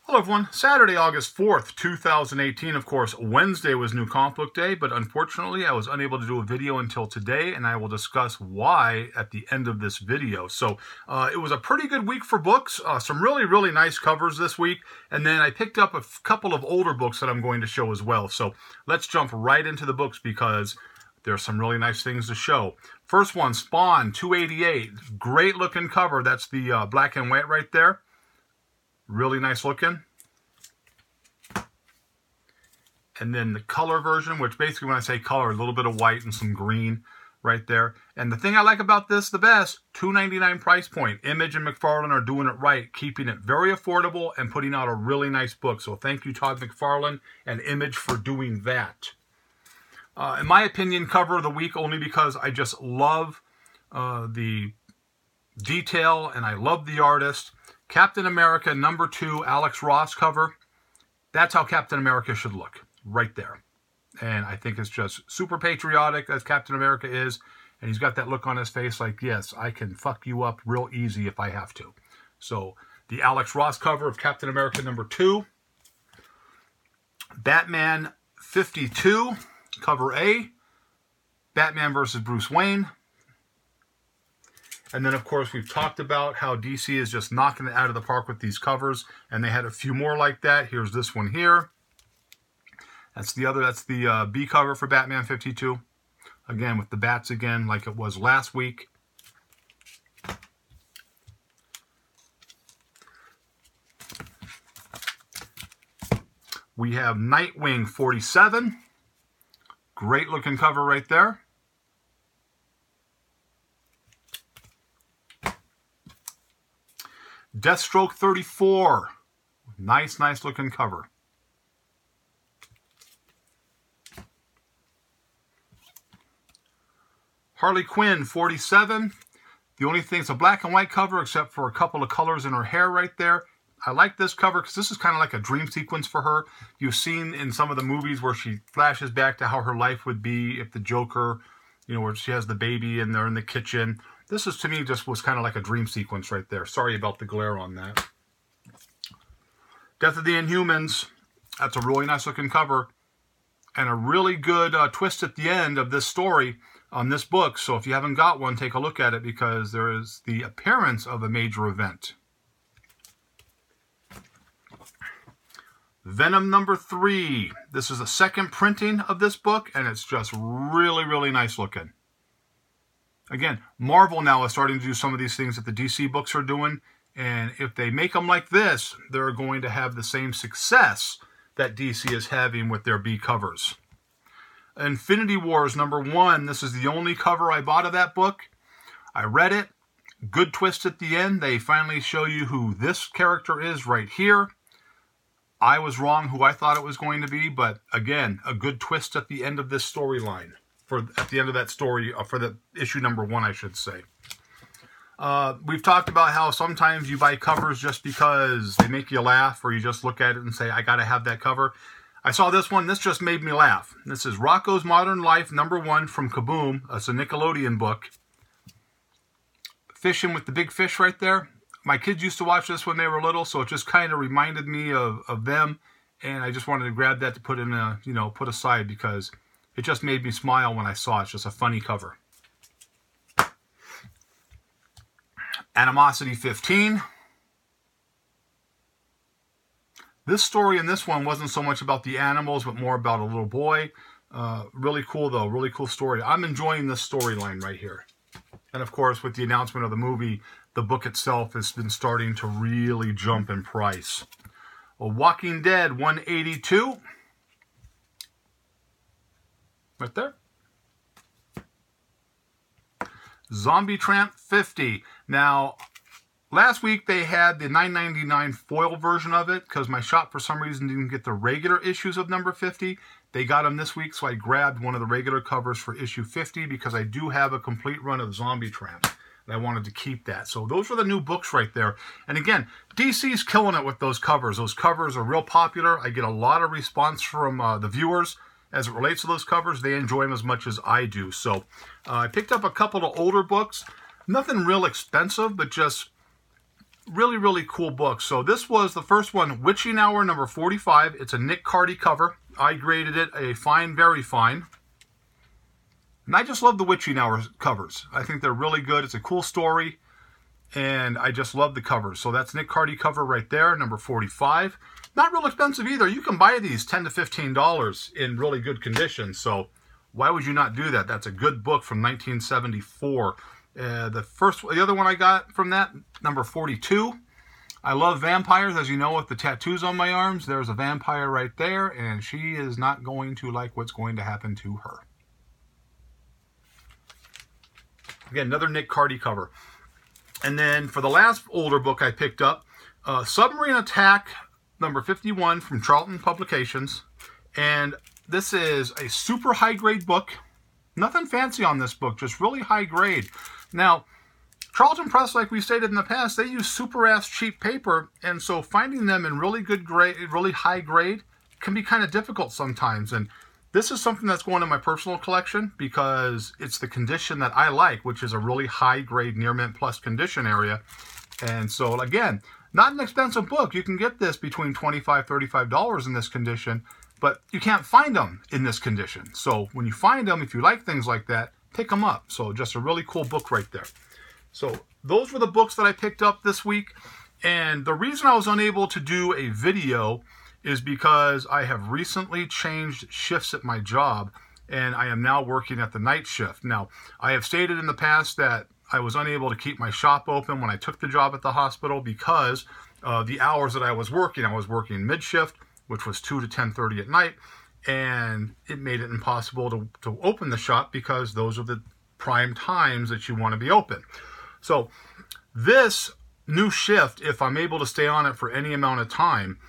Hello everyone, Saturday, August 4th, 2018. Of course, Wednesday was New Comic Book Day, but unfortunately I was unable to do a video until today, and I will discuss why at the end of this video. So, it was a pretty good week for books, some really nice covers this week, and then I picked up a couple of older books that I'm going to show as well. So, let's jump right into the books because there's some really nice things to show. First one, Spawn 288, great looking cover. That's the black and white right there. Really nice looking. And then the color version, which basically when I say color, a little bit of white and some green right there. And the thing I like about this the best, $2.99 price point. Image and McFarlane are doing it right, keeping it very affordable and putting out a really nice book. So thank you, Todd McFarlane and Image, for doing that. In my opinion, cover of the week, only because I just love the detail and I love the artist. Captain America #2 Alex Ross cover. That's how Captain America should look, right there. And I think it's just super patriotic, as Captain America is. And he's got that look on his face like, yes, I can fuck you up real easy if I have to. So, the Alex Ross cover of Captain America #2. Batman 52, cover A. Batman versus Bruce Wayne. And then, of course, we've talked about how DC is just knocking it out of the park with these covers. And they had a few more like that. Here's this one here. That's the B cover for Batman 52. Again, with the bats again, like it was last week. We have Nightwing 47. Great looking cover right there. Deathstroke 34. Nice looking cover. Harley Quinn 47. The only thing, it's a black and white cover except for a couple of colors in her hair right there. I like this cover because this is kind of like a dream sequence for her. You've seen in some of the movies where she flashes back to how her life would be if the Joker, where she has the baby and they're in the kitchen. This is, to me, just was kind of like a dream sequence right there. Sorry about the glare on that. Death of the Inhumans. That's a really nice looking cover. And a really good twist at the end of this story on this book. So if you haven't got one, take a look at it because there is the appearance of a major event. Venom #3. This is a second printing of this book, and it's just really nice looking. Again, Marvel now is starting to do some of these things that the DC books are doing, and if they make them like this, they're going to have the same success that DC is having with their B covers. Infinity Wars #1. This is the only cover I bought of that book. I read it. Good twist at the end. They finally show you who this character is right here. I was wrong who I thought it was going to be, but again, a good twist at the end of this storyline. At the end of that story, for the issue #1, I should say. We've talked about how sometimes you buy covers just because they make you laugh, or you just look at it and say, I gotta have that cover. I saw this one, this just made me laugh. This is Rocko's Modern Life #1 from Kaboom. It's a Nickelodeon book. Fishing with the big fish right there. My kids used to watch this when they were little, so it just kind of reminded me of them. And I just wanted to grab that to put in put aside because it just made me smile when I saw it. It's just a funny cover. Animosity 15. This story in this one wasn't so much about the animals, but more about a little boy. Really cool, though. Really cool story. I'm enjoying this storyline right here. And, of course, with the announcement of the movie, the book itself has been starting to really jump in price. Walking Dead 182. Right there. Zombie Tramp 50. Now, last week they had the $9.99 foil version of it because my shop for some reason didn't get the regular issues of #50. They got them this week, so I grabbed one of the regular covers for issue 50 because I do have a complete run of Zombie Tramp. And I wanted to keep that. So those were the new books right there. And again, DC's killing it with those covers. Those covers are real popular. I get a lot of response from the viewers as it relates to those covers. They enjoy them as much as I do. So I picked up a couple of older books. Nothing real expensive, but just really, really cool books. So this was the first one, Witching Hour number 45. It's a Nick Cardy cover. I graded it a fine, very fine. And I just love the Witching Hour covers. I think they're really good. It's a cool story, and I just love the covers. So that's Nick Cardy cover right there, number 45. Not real expensive either. You can buy these $10 to $15 in really good condition. So why would you not do that? That's a good book from 1974. The other one I got from that, number 42. I love vampires, as you know, with the tattoos on my arms. There's a vampire right there, and she is not going to like what's going to happen to her. Again, another Nick Cardy cover. And then for the last older book I picked up, Submarine Attack, number 51 from Charlton Publications. And this is a super high-grade book. Nothing fancy on this book, just really high grade. Now, Charlton Press, like we stated in the past, they use super-ass cheap paper, and so finding them in really good grade, really high grade, can be kind of difficult sometimes. And this is something that's going in my personal collection because it's the condition that I like, which is a really high-grade near mint plus condition area. And so, again, not an expensive book. You can get this between $25, $35 in this condition, but you can't find them in this condition. So when you find them, if you like things like that, pick them up. So just a really cool book right there. So those were the books that I picked up this week. And the reason I was unable to do a video is because I have recently changed shifts at my job, and I am now working at the night shift. Now, I have stated in the past that I was unable to keep my shop open when I took the job at the hospital because the hours that I was working mid-shift, which was 2 to 10:30 at night, and it made it impossible to open the shop because those are the prime times that you want to be open. So this new shift, if I'm able to stay on it for any amount of time,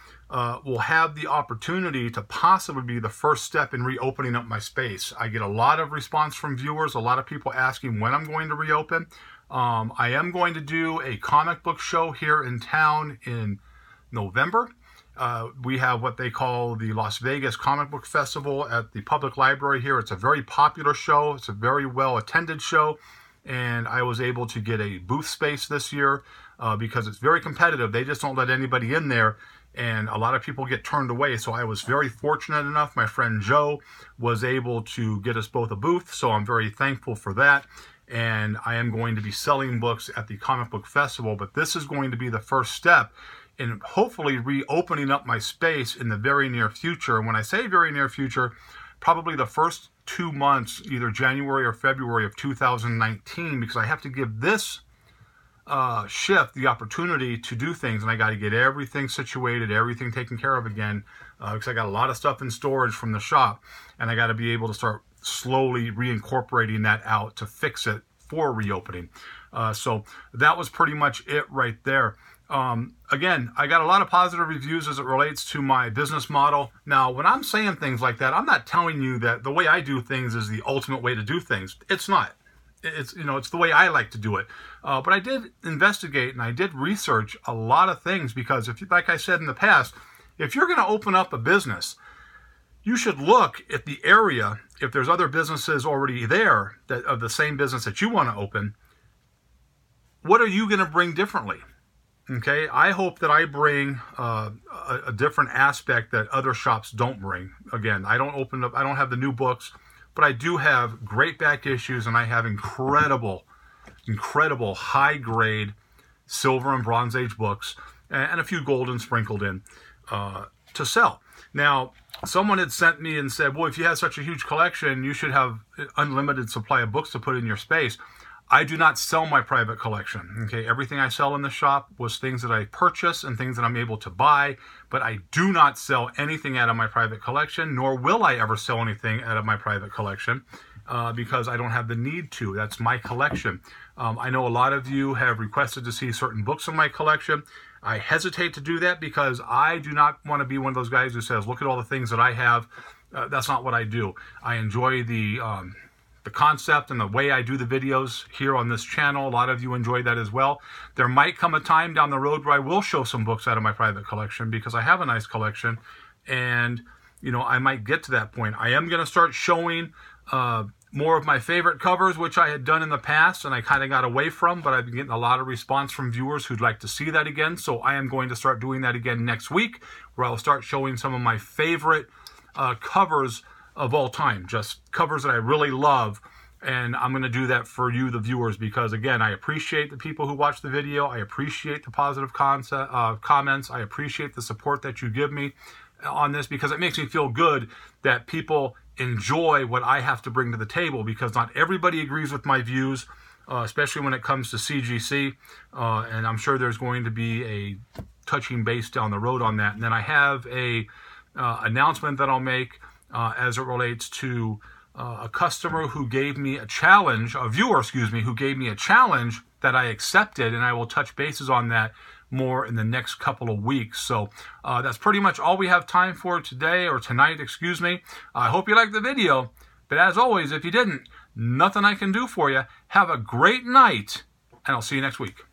will have the opportunity to possibly be the first step in reopening up my space. I get a lot of response from viewers, a lot of people asking when I'm going to reopen. I am going to do a comic book show here in town in November. We have what they call the Las Vegas Comic Book Festival at the public library here. It's a very popular show. It's a very well-attended show. And I was able to get a booth space this year because it's very competitive. They just don't let anybody in there. And a lot of people get turned away. So I was very fortunate enough. My friend Joe was able to get us both a booth. So I'm very thankful for that. And I am going to be selling books at the Comic Book Festival. But this is going to be the first step in hopefully reopening up my space in the very near future. And when I say very near future, probably the first 2 months, either January or February of 2019, because I have to give this shift the opportunity to do things, and I got to get everything situated, everything taken care of again, because I got a lot of stuff in storage from the shop, and I got to be able to start slowly reincorporating that out to fix it for reopening. So that was pretty much it right there. Again, I got a lot of positive reviews as it relates to my business model. Now, when I'm saying things like that, I'm not telling you that the way I do things is the ultimate way to do things. It's not. It's the way I like to do it. But I did investigate and I did research a lot of things because, like I said in the past, if you're going to open up a business, you should look at the area. If there's other businesses already there that of the same business that you want to open, what are you going to bring differently? Okay, I hope that I bring a different aspect that other shops don't bring. Again, I don't have the new books, but I do have great back issues, and I have incredible high-grade silver and Bronze Age books, and a few golden sprinkled in to sell. Now, someone had sent me and said, well, if you have such a huge collection, you should have unlimited supply of books to put in your space. I do not sell my private collection. Okay, everything I sell in the shop was things that I purchase and things that I'm able to buy, but I do not sell anything out of my private collection, nor will I ever sell anything out of my private collection because I don't have the need to. That's my collection. I know a lot of you have requested to see certain books in my collection. I hesitate to do that because I do not want to be one of those guys who says, look at all the things that I have. That's not what I do. I enjoy the concept and the way I do the videos here on this channel. A lot of you enjoy that as well. There might come a time down the road where I will show some books out of my private collection because I have a nice collection, and I might get to that point. I am going to start showing more of my favorite covers, which I had done in the past and I kind of got away from, but I've been getting a lot of response from viewers who'd like to see that again. So I am going to start doing that again next week, where I'll start showing some of my favorite covers of all time, just covers that I really love. And I'm going to do that for you, the viewers, because again, I appreciate the people who watch the video. I appreciate the positive comments. I appreciate the support that you give me on this, because it makes me feel good that people enjoy what I have to bring to the table, because not everybody agrees with my views, especially when it comes to CGC. And I'm sure there's going to be a touching base down the road on that. And then I have a announcement that I'll make as it relates to a customer who gave me a challenge, a viewer, excuse me, who gave me a challenge that I accepted, and I will touch bases on that more in the next couple of weeks. So that's pretty much all we have time for today, or tonight, excuse me. I hope you liked the video, but as always, if you didn't, nothing I can do for you. Have a great night, and I'll see you next week.